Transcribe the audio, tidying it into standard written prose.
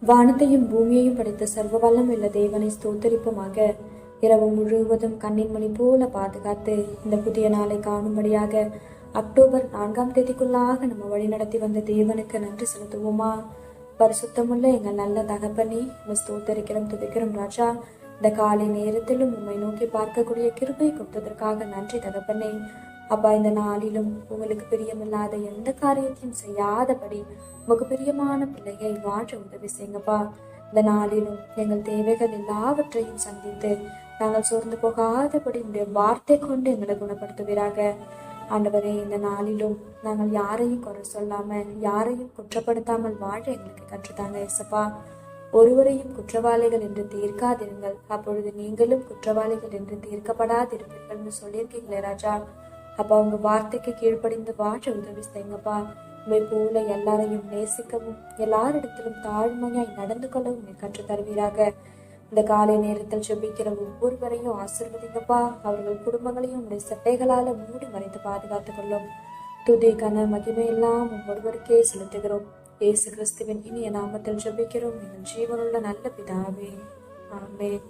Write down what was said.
வானத்தையும் பூமியையும் படைத்த சர்வ வல்லம் உள்ள தேவனை ஸ்தோத்தரிப்புமாக. இரவு முழுவதும் கண்ணின் மணி போல பாதுகாத்து இந்த புதிய நாளை காணும்படியாக அக்டோபர் 4ஆம் தேதிக்குள்ளாக நம்ம வழி நடத்தி வந்த தேவனுக்கு நன்றி செலுத்துவோமா? பரிசுத்தமுள்ள எங்கள் நல்ல தகப்பனே, ஸ்தோத்தரிக்கிறோம், துதிக்கிறோம் ராஜா. இந்த காலை நேரத்திலும் உண்மை நோக்கி பார்க்கக்கூடிய கிருபை கொடுத்ததற்காக நன்றி தகப்பனே. அப்பா, இந்த நாளிலும் உங்களுக்கு பிரியமில்லாத எந்த காரியத்தையும் செய்யாதபடி உமக்கு பிரியமான பிள்ளையை வாழ உதவி செய்யுங்கப்பா. இந்த நாளிலும் எங்கள் தேவைகள் எல்லாவற்றையும் சந்தித்து நாங்கள் சோர்ந்து போகாதபடி உடைய வார்த்தை கொண்டு எங்களை குணப்படுத்துவீராக. ஆண்டவரே, இந்த நாளிலும் நாங்கள் யாரையும் குறை சொல்லாம யாரையும் குற்றப்படுத்தாமல் வாழ எங்களுக்கு கற்றுத்தாங்க ஏசப்பா. ஒருவரையும் குற்றவாளிகள் என்று தீர்க்காதிருங்கள், அப்பொழுது நீங்களும் குற்றவாளிகள் என்று தீர்க்கப்படாதிருப்பீர்கள்னு சொல்லியிருக்கீங்களே ராஜா. அப்பா, உங்க வார்த்தைக்கு கீழ்ப்படிந்து வாழ உதவி செய்யுங்கப்பா. உண்மை போல எல்லாரையும் நேசிக்கவும் எல்லாரிடத்திலும் தாழ்மையாய் நடந்து கொள்ளவும் நீ கற்று தருவீராக. இந்த காலை நேரத்தில் ஜெபிக்கிற ஒவ்வொருவரையும் ஆசீர்வதிங்கப்பா. அவர்கள் குடும்பங்களையும் உடைய சட்டைகளால மூடி மறைத்து பாதுகாத்துக் கொள்ளும். துதி கன மகிமை எல்லாம் ஒவ்வொருவருக்கே செலுத்துகிறோம். இயேசு கிறிஸ்துவின் இனிய நாமத்தில் ஜெபிக்கிறோம் எங்கள் ஜீவனுள்ள நல்ல பிதாவே, ஆமென்.